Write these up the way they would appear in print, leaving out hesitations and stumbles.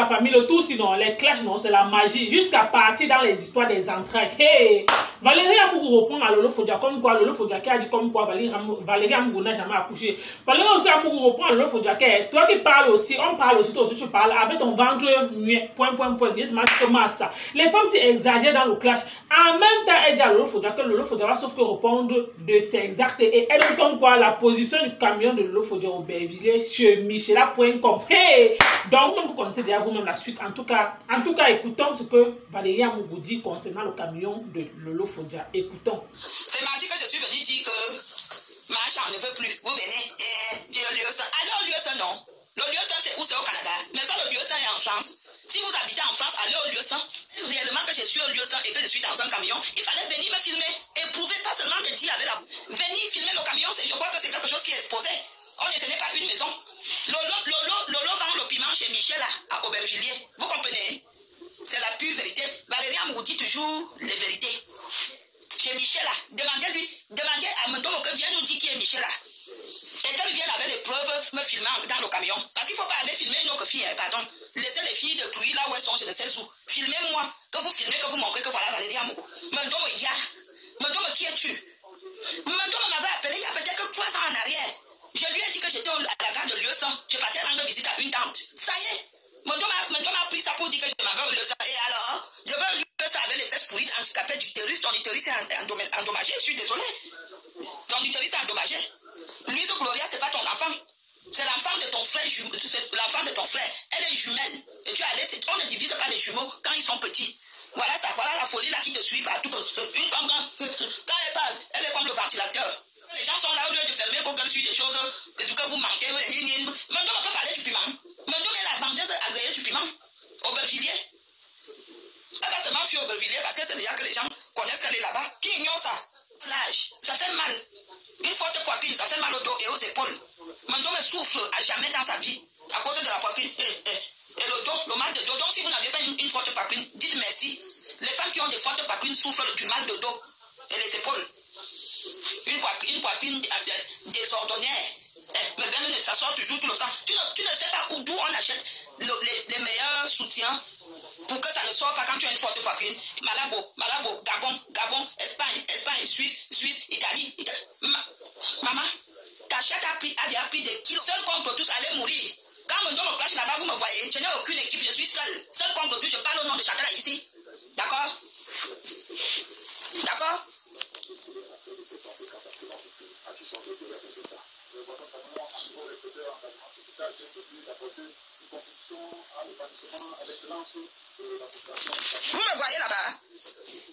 la famille, le tout sinon, les clashs, non, c'est la magie. Jusqu'à partir dans les histoires des entrailles. Hey! Valérie Amougou reprend à Lolo Fodia comme quoi, Lolo Fodia qui a dit comme quoi Valérie Amougou n'a jamais accouché. Valérie aussi Amougou reprend à Lolo Fodia. Toi qui parles aussi, on parle aussi, toi aussi tu parles avec ton ventre muet, point. Dis-moi comment ça. Les femmes s'y exagèrent dans le clash. En même temps, elle dit à Lolo Fodia que Lolo Fodia va sauf que répondre de ses actes. Et elle donne comme quoi la position du camion de Lolo Fodia au Bervilliers chez Michela.com. Hey! Donc, vous connaissez déjà vous-même la suite. En tout cas, écoutons ce que Valérie Amougou dit concernant le camion de Lolo Fodia. Écoutons. C'est mardi que je suis venu dire que ma chambre ne veut plus. Vous venez, j'ai le lieu ça. Allez au lieu ça, non. Le lieu ça, c'est où? C'est au Canada. Mais ça, le lieu ça est en France. Si vous habitez en France, allez au lieu ça. Réellement que je suis au lieu ça et que je suis dans un camion, il fallait venir me filmer. Éprouver, pas seulement de dire avec la... Venir filmer le camion, je crois que c'est quelque chose qui est exposé. Oh, ce n'est pas une maison. Lolo vend le piment chez Michel à Aubervilliers. Vous comprenez? C'est la pure vérité. Valérie Amougou dit toujours les vérités. Chez Michel, demandez à Mondomo que vienne nous dire qui est Michel. Et qu'elle vienne avec les preuves me filmer dans le camion. Parce qu'il ne faut pas aller filmer une autre fille, pardon. Laissez les filles de Clouy là où elles sont, je ne sais où. Filmez-moi, que vous filmez, que vous montrez que voilà Valérie Amougou. Mondomo, Mondomo, qui es-tu? Mondomo m'avait appelé il y a peut-être que 3 ans en arrière. Je lui ai dit que j'étais à la gare de Lieusaint. Je partais rendre visite à une tante. Ça y est. Mondomo a pris ça pour dire que je m'avais au Lieusaint. Et alors, je veux lui que ça avait les fesses pourries handicapées d'utérus. Ton utérus est endommagé. Je suis désolé. Ton utérus est endommagé. Louise Gloria, c'est pas ton enfant. C'est l'enfant de ton frère. C'est l'enfant de ton frère. Elle est jumelle. Et tu as laissé. On ne divise pas les jumeaux quand ils sont petits. Voilà ça. Voilà la folie là qui te suit partout. Une femme, quand elle parle, elle est comme le ventilateur. Les gens sont là, au lieu de fermer, il faut qu'elle suit des choses que vous manquez. Mondomo peut parler du piment. Mondomo est la vendeuse agréée du piment. Aubervilliers. Elle va seulement fuir Aubervilliers parce que c'est déjà que les gens connaissent qu'elle est là-bas. Qui ignore ça? L'âge, ça fait mal. Une forte poitrine, ça fait mal au dos et aux épaules. Mondomo souffre à jamais dans sa vie à cause de la poitrine. Et le dos, le mal de dos. Donc si vous n'avez pas une forte poitrine, dites merci. Les femmes qui ont des fortes poitrines souffrent du mal de dos et les épaules. Une poitrine désordonnaire. Mais même ça sort toujours tout le sang. Tu ne sais pas d'où on achète les meilleurs soutiens pour que ça ne sorte pas quand tu as une forte poitrine. Malabo, Gabon, Espagne, Suisse, Italie. Maman, ta chatte a pris des kilos. Seul contre tous, allez mourir. Quand me donne mon place là-bas, vous me voyez. Je n'ai aucune équipe, je suis seul. Seul contre tous, je parle au nom de Chatala ici. D'accord? D'accord? Vous me voyez là-bas?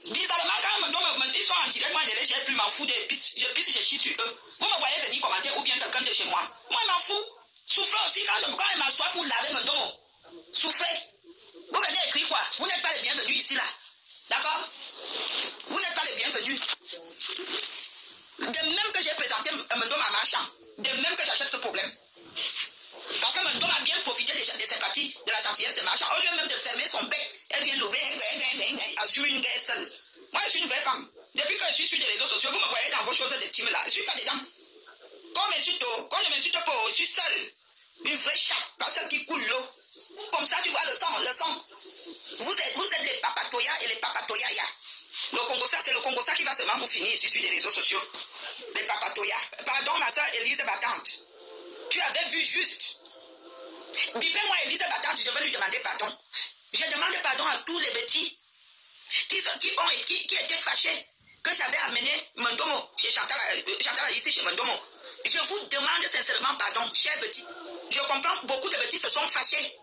Bizarrement, quand ils sont en direct, moi je plus m'en fous de pisse, je chie sur eux. Vous me voyez venir commenter ou bien quelqu'un de chez moi. Moi je m'en fous. Souffrez aussi quand je m'assois pour laver mon dos. Souffrez. Vous venez écrire quoi? Vous n'êtes pas les bienvenus ici là. D'accord? Vous n'êtes pas les bienvenus. De même que j'ai présenté mon dos à marchand, de même que j'achète ce problème. Parce que mon a bien profité des sympathies, de la gentillesse de marchand. Au lieu même de fermer son bec, elle vient l'ouvrir, assumer une guerre seule. Moi, je suis une vraie femme. Depuis que je suis sur les réseaux sociaux, vous me voyez dans vos choses de team là. Je ne suis pas dedans. Quand je m'insulte pas, je suis seule. Une vraie chatte, pas celle qui coule l'eau. Comme ça, tu vois le sang. Vous êtes les papatoyas et les papatoyaya. Le Congo-ça, c'est le Congo-ça qui va seulement vous finir ici sur les réseaux sociaux. Les papatoyas. Pardon, ma soeur Élise Battante. Tu avais vu juste. Bipez-moi Élise Battante, je vais lui demander pardon. Je demande pardon à tous les petits qui étaient fâchés que j'avais amené Mondomo chez Chantal ici chez Mondomo. Je vous demande sincèrement pardon, chers petits. Je comprends, beaucoup de petits se sont fâchés.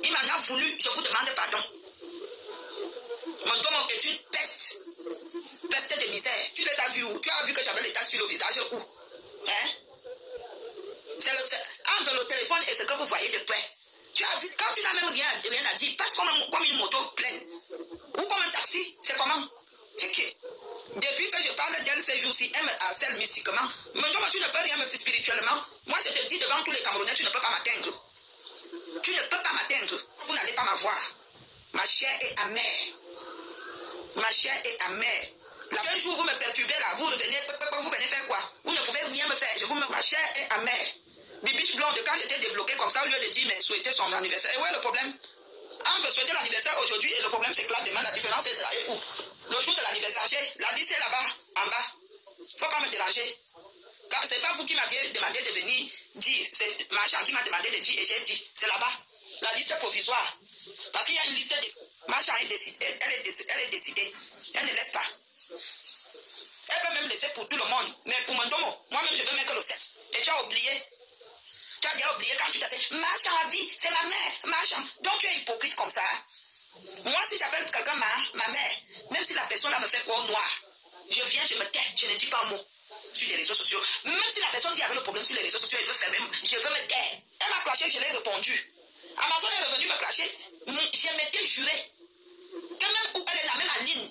Il m'en a voulu, je vous demande pardon. Mondomo est une peste. Peste de misère. Tu les as vus où? Tu as vu que j'avais l'état sur le visage où? Hein? Entre le téléphone et ce que vous voyez de près. Tu as vu, quand tu n'as même rien à dire, passe comme une moto pleine. Ou comme un taxi, c'est comment? Okay. Depuis que je parle d'elle ces jours-ci, elle me harcèle mystiquement. Mais non, tu ne peux rien me faire spirituellement. Moi, je te dis devant tous les Camerounais, tu ne peux pas m'atteindre. Tu ne peux pas m'atteindre. Vous n'allez pas m'avoir. Ma chair est amère. Ma chair est amère. Un jour, vous me perturbez là, vous venez faire quoi? Vous ne pouvez rien me faire. Ma chair est amère. Bibiche blonde, quand j'étais débloqué comme ça, au lieu de dire, mais souhaiter son anniversaire. Et où est le problème? Entre souhaiter l'anniversaire aujourd'hui et le problème, c'est que là, demain, la différence est où? Le jour de l'anniversaire, la liste est là-bas, en bas. Il ne faut pas me déranger. Ce n'est pas vous qui m'aviez demandé de venir dire. C'est Machan qui m'a demandé de dire et j'ai dit. C'est là-bas. La liste est provisoire. Parce qu'il y a une liste de... Machan est décidée. Elle est décidée. Elle ne laisse pas. Elle peut même laisser pour tout le monde. Mais pour mon domo, moi-même, je veux mettre le 7. Et tu as oublié. Tu as déjà oublié quand tu t'as dit, Machan a vie, c'est ma mère, Machan. Donc tu es hypocrite comme ça. Moi, si j'appelle quelqu'un ma mère, même si la personne là me fait quoi au noir, je viens, je me tais, je ne dis pas un mot sur les réseaux sociaux. Même si la personne qui avait le problème sur les réseaux sociaux, elle veut faire même, je veux me taire. Elle m'a clashé, je l'ai répondu. Amazon est revenu me clasher, je m'étais juré que même où elle est la même Aline,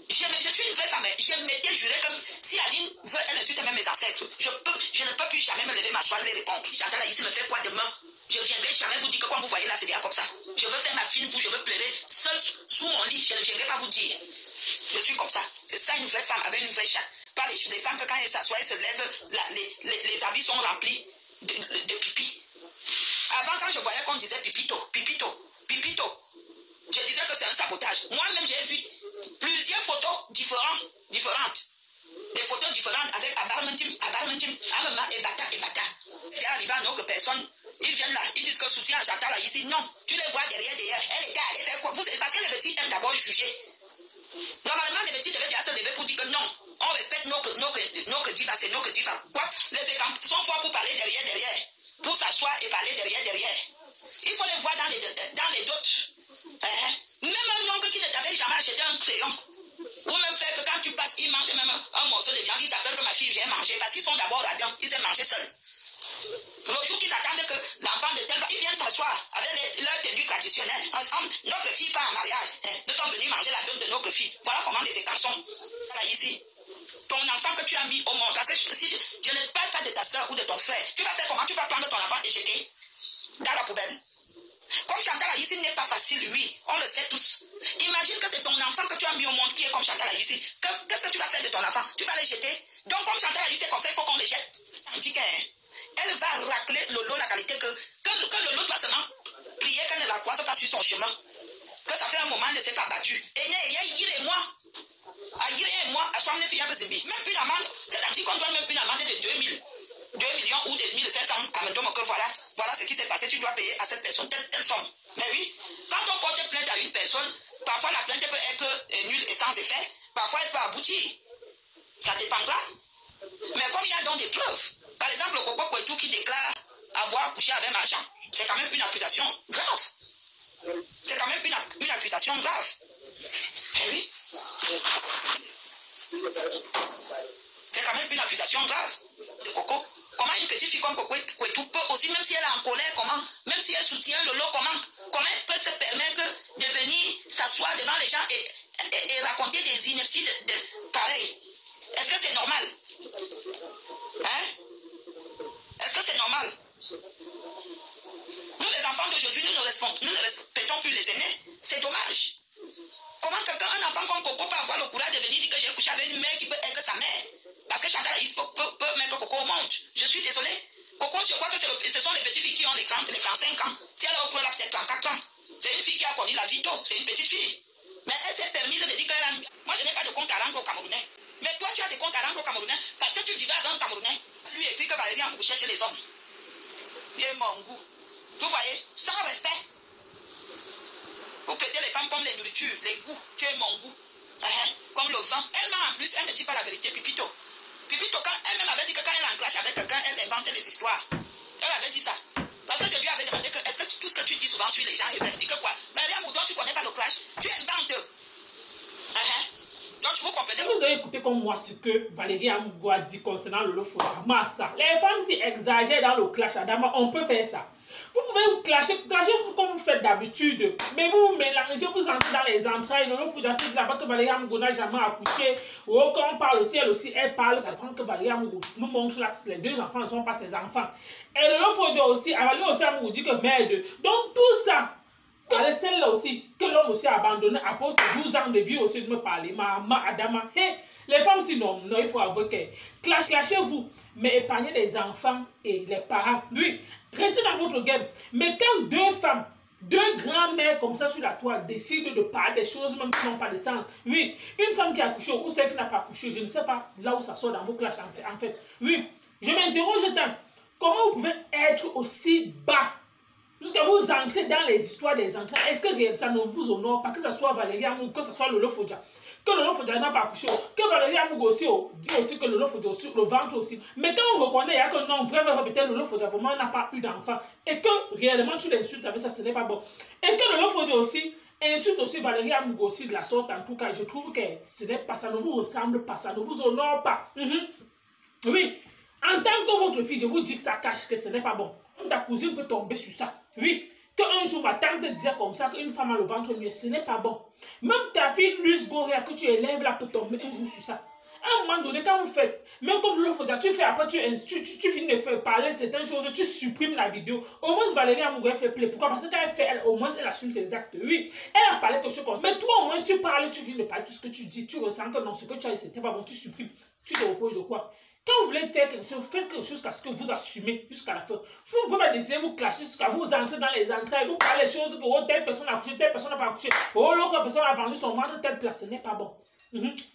je suis une vraie femme, je m'étais juré que si Aline veut, elle insulte même mes ancêtres, je ne peux plus jamais me lever, m'asseoir, les répondre. J'entends là ici, me fait quoi demain? Je ne viendrai jamais vous dire que quand vous voyez là, c'est déjà comme ça. Je veux faire ma fine bouche, je veux pleurer seul sous mon lit, je ne viendrai pas vous dire. Je suis comme ça. C'est ça une vraie femme avec une vraie chatte. Pas les femmes que quand elles s'assoient, elles se lèvent, les habits sont remplis de pipi. Avant, quand je voyais qu'on disait pipito, pipito, pipito, je disais que c'est un sabotage. Moi-même, j'ai vu plusieurs photos différentes. Des photos différentes avec Abarmentim, Amama et Bata. Il est arrivé à une autre personne. Ils viennent là, ils disent que soutien à Chantal là ici. Non, tu les vois derrière. Elle était allée faire quoi? Parce que les petits aiment d'abord juger. Normalement, les petits devaient déjà se lever pour dire que non, on respecte nos divas, c'est nos divas. Quoi? Les écrans sont forts pour parler derrière. Pour s'asseoir et parler derrière. Il faut les voir dans les doutes. Même un oncle qui ne t'avait jamais acheté un crayon. Ou même faire que quand tu passes, ils mangent même un morceau de viande, ils t'appellent que ma fille vient manger. Parce qu'ils sont d'abord radins, ils aiment manger seuls. Le jour qu'ils attendent que l'enfant de tel, ils viennent s'asseoir avec leur tenue traditionnelle. Notre fille part en mariage. Nous sommes venus manger la dot de notre fille. Voilà comment les écarts sont. Voilà ici. Ton enfant que tu as mis au monde. Parce que si je ne parle pas de ta soeur ou de ton frère, tu vas faire comment? Tu vas prendre ton enfant et jeter dans la poubelle. Comme Chantal ici n'est pas facile, oui, on le sait tous. Imagine que c'est ton enfant que tu as mis au monde qui est comme Chantal ici. Qu'est-ce que tu vas faire de ton enfant? Tu vas le jeter. Donc comme Chantal ici est comme ça, il faut qu'on le jette. On dit qu'elle va racler Lolo la qualité que Lolo doit seulement prier qu'elle ne la croise pas sur son chemin. Que ça fait un moment qu'elle ne s'est pas battue. Et moi, à soi, même une amende, c'est-à-dire qu'on doit même une amende de 2 millions ou de 1500 à me dire que voilà ce qui s'est passé, tu dois payer à cette personne telle somme. Mais oui, quand on porte plainte à une personne, parfois la plainte peut être nulle et sans effet, parfois elle peut aboutir. Ça dépendra. Mais comme il y a donc des preuves, par exemple, le Coco Kouetou qui déclare avoir couché avec Machan, c'est quand même une accusation grave. C'est quand même une accusation grave. Eh oui. C'est quand même une accusation grave de Coco. Comment une petite fille comme Coco Kouetou peut aussi, même si elle est en colère, même si elle soutient Lolo, comment elle peut se permettre de venir s'asseoir devant les gens et raconter des inepties pareilles? Est-ce que c'est normal? Est-ce que c'est normal? Nous, les enfants d'aujourd'hui, nous ne respectons plus les aînés. C'est dommage. Comment un enfant comme Coco peut avoir le courage de venir dire que j'ai couché avec une mère qui peut être sa mère? Parce que Chantal Aïs peut mettre Coco au monde. Je suis désolé. Coco, je crois que ce sont les petites filles qui ont l'écran 5 ans. Si elle a au là peut-être 34 ans. C'est une fille qui a connu la vie tôt. C'est une petite fille. Mais elle s'est permise de dire qu'elle a... Moi, je n'ai pas de compte à rendre au Camerounais. Mais toi, tu as des comptes à rendre au Camerounais parce que tu vivais avec un Camerounais. Lui écrit que Valérie a couché chez les hommes. Il est mon goût. Vous voyez, sans respect. Vous traitez les femmes comme les nourritures, les goûts. Tu es mon goût. Comme le vent. Elle ment en plus, elle ne dit pas la vérité, Pipito. Pipito, quand elle-même avait dit que quand elle est en clash avec quelqu'un, elle inventait des histoires. Elle avait dit ça. Parce que je lui avais demandé que est-ce que tout ce que tu dis souvent sur les gens, elle dit que quoi? Marie Amoudon, tu ne connais pas le clash. Tu inventes. Donc, vous comprenez? Vous avez écouté comme moi ce que Valérie Amoudou a dit concernant Lolo Fodama. Les femmes s'y exagèrent dans le clash Adama, on peut faire ça. Vous pouvez vous clasher comme vous faites d'habitude. Mais vous vous mélangez, vous entrez dans les entrailles. Lolo Fodama dit là-bas que Valérie Amoudou n'a jamais accouché. Ou quand on parle aussi, elle parle que Valérie Amoudou nous montre là que les deux enfants ne sont pas ses enfants. Et Lolo Fodama aussi, Valérie aussi Amoudou dit que merde. Donc tout ça. Celle-là aussi, que l'homme aussi a abandonné à poste de 12 ans de vie aussi de me parler. Maman, Adama, hey, Les femmes, sinon, non, il faut avouer que clashez-vous, mais épargnez les enfants et les parents. Oui, restez dans votre game. Mais quand deux femmes, deux grands-mères comme ça sur la toile décident de parler des choses même qui n'ont pas de sens. Oui, une femme qui a accouché ou celle qui n'a pas accouché, je ne sais pas là où ça sort dans vos clashs en fait. Oui, je m'interroge tant. Comment vous pouvez être aussi bas jusqu'à vous entrer dans les histoires des enfants? Est-ce que ça ne vous honore pas, que ce soit Valérie Amougou, que ce soit Lolo Fodja? Que Lolo Fodja n'a pas accouché, que Valérie Amougou aussi dit aussi que Lolo Fodja aussi, le ventre aussi. Mais quand on reconnaît, il y a que non, vraiment, peut-être Lolo Fodja pour moi n'a pas eu d'enfant. Et que réellement tu l'insultes avec ça, ce n'est pas bon. Et que Lolo Fodja aussi insulte aussi Valérie Amougou aussi de la sorte, en tout cas, je trouve que ce n'est pas, ça ne vous ressemble pas, ça ne vous honore pas. Oui, en tant que votre fille, je vous dis que ça cache, que ce n'est pas bon. Ta cousine peut tomber sur ça. Oui. Qu'un jour ma tante disait comme ça qu'une femme a le ventre nu, ce n'est pas bon. Même ta fille Luce Goria que tu élèves là peut tomber un jour sur ça. À un moment donné, quand vous faites, même comme le Fodja, tu fais après, tu finis de faire parler de certaines choses, tu supprimes la vidéo. Au moins Valérie Amougou fait plaisir. Pourquoi? Parce qu'elle fait, au moins elle assume ses actes. Oui, elle a parlé quelque chose comme ça. Mais toi au moins tu parles, tu finis de parler tout ce que tu dis, tu ressens que non, ce que tu as dit c'était pas bon, tu supprimes. Tu te reposes de quoi? Quand vous voulez faire quelque chose, faites quelque chose jusqu'à ce que vous assumez jusqu'à la fin. Vous ne pouvez pas décider, vous clasher jusqu'à vous entrer dans les entrailles, vous parlez des choses que oh, telle personne a accouché, telle personne n'a pas accouché, oh, l'autre personne a vendu son ventre telle place, ce n'est pas bon.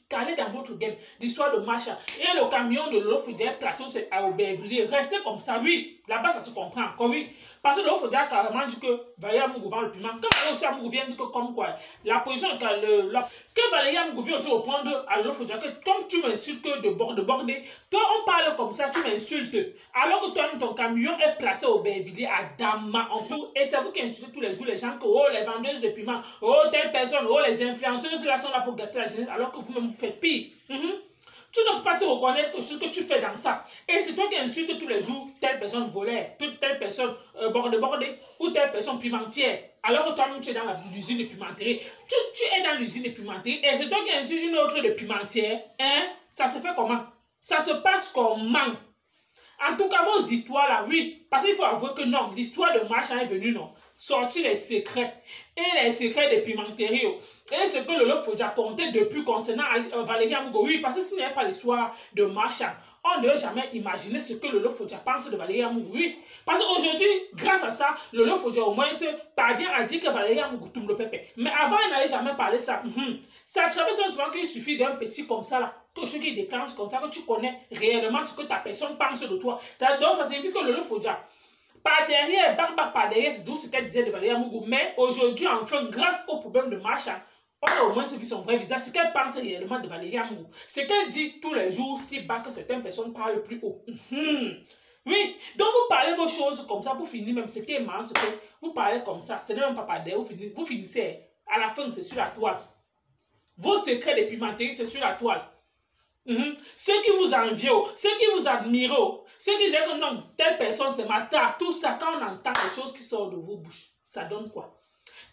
Calez dans votre game l'histoire de Macha. Et le camion de l'eau Fodja placé à Aubervilliers. Restez comme ça, oui. Là-bas, ça se comprend encore, oui. Parce que l'eau Fodja a carrément dit que Valérie Amougou vend le piment. Quand Valérie Amougou vient dire que comme quoi, la position que Valérie Amougou vient aussi répondre à l'eau Fodja que comme tu m'insultes que de border, toi on parle comme ça, tu m'insultes. Alors que toi ton camion est placé au Aubervilliers à Dama en jour. Et c'est vous qui insultez tous les jours les gens que oh les vendeuses de piment, oh telle personne, oh les influenceuses là sont là pour gâter la jeunesse alors que vous-même vous faites pire. Tu ne peux pas te reconnaître que ce que tu fais dans ça. Et c'est toi qui insultes tous les jours telle personne volaire, telle personne bordée ou telle personne pimentière. Alors que toi-même tu es dans l'usine de pimenterie. Tu es dans l'usine de pimenterie et c'est toi qui insultes une autre de pimentière. Hein? Ça se fait comment? Ça se passe comment? En tout cas, vos histoires là, oui. Parce qu'il faut avouer que non, l'histoire de Macha est venue, non. Sortir les secrets. Et les secrets des pimenteries. Et ce que Lolo Fodja comptait depuis concernant Valérie Amougou. Oui, parce que s'il n'y avait pas l'histoire de Macha, on ne devait jamais imaginer ce que Lolo Fodja pense de Valérie Amougou. Oui. Parce qu'aujourd'hui, grâce à ça, Lolo Fodja au moins se parvient à dire que Valérie Amougou tombe le pépé. Mais avant, il n'avait jamais parlé de ça. Ça attrape souvent qu'il suffit d'un petit comme ça là. Quelque chose qui déclenche comme ça, que tu connais réellement ce que ta personne pense de toi. Donc ça signifie que Lolo Fodja, par derrière, par derrière, c'est d'où ce qu'elle disait de Valérie Amougou. Mais aujourd'hui, enfin, grâce au problème de Macha, on a au moins vu son vrai visage, ce qu'elle pense réellement de Valérie Amougou. Ce qu'elle dit tous les jours, si bas que certaines personnes parlent plus haut. Oui, donc vous parlez vos choses comme ça pour finir, même ce qui est marrant, c'est que vous parlez comme ça, ce n'est même pas par derrière, vous finissez, à la fin, c'est sur la toile. Vos secrets de pimenterie, c'est sur la toile. Ceux qui vous envient, ceux qui vous admirent, ceux qui disent que non, telle personne c'est ma star, tout ça, quand on entend les choses qui sortent de vos bouches, ça donne quoi?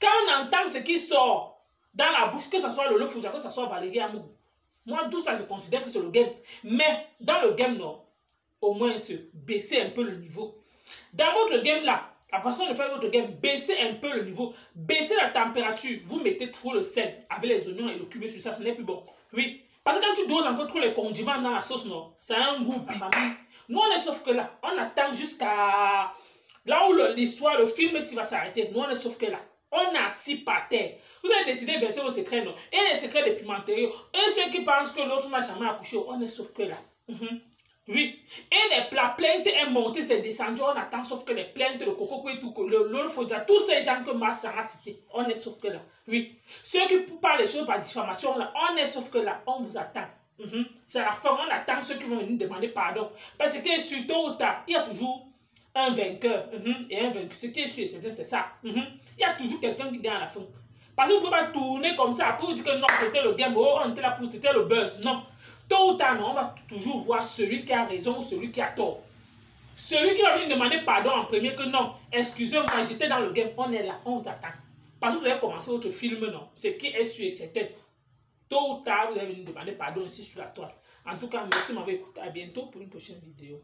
Quand on entend ce qui sort dans la bouche, que ce soit Lolo Fodja, que ce soit Valérie Amougou, moi tout ça je considère que c'est le game. Mais dans le game, non, au moins se baisser un peu le niveau. Dans votre game là, la façon de faire votre game, baissez un peu le niveau, baissez la température, vous mettez trop le sel avec les oignons et le cubé sur ça, ce n'est plus bon. Oui. Parce que quand tu doses encore trop les condiments dans la sauce, non, ça a un goût. Nous, on est sauf que là, on attend jusqu'à là où l'histoire, le film, s'il va s'arrêter. Nous, on est sauf que là. On est assis par terre. Vous avez décidé de verser vos secrets, non? Et les secrets des pimenteries. Et ceux qui pensent que l'autre n'a jamais accouché, on est sauf que là. Oui. Et la plainte est montée, c'est descendu. On attend sauf que les plaintes, le coco et tout, le Fodja, tous ces gens que Mars a cités, on est sauf que là. Oui. Ceux qui parlent les choses par diffamation, là, on est sauf que là. On vous attend. C'est la fin. On attend ceux qui vont venir demander pardon. Parce que sur tôt ou tard, il y a toujours un vainqueur et un vaincu. Ce qui est sûr et certain, c'est ça. Il y a toujours quelqu'un qui gagne à la fin. Parce que vous ne pouvez pas tourner comme ça pour dire que non, c'était le game, oh, on était là pour, c'était le buzz. Non. Tôt ou tard, non, on va toujours voir celui qui a raison ou celui qui a tort. Celui qui va venir demander pardon en premier que non, excusez-moi, j'étais dans le game, on est là, on vous attend. Parce que vous avez commencé votre film, non, ce qui est sûr et certain. Tôt ou tard, vous allez venir demander pardon ici sur la toile. En tout cas, merci de m'avoir écouté. À bientôt pour une prochaine vidéo.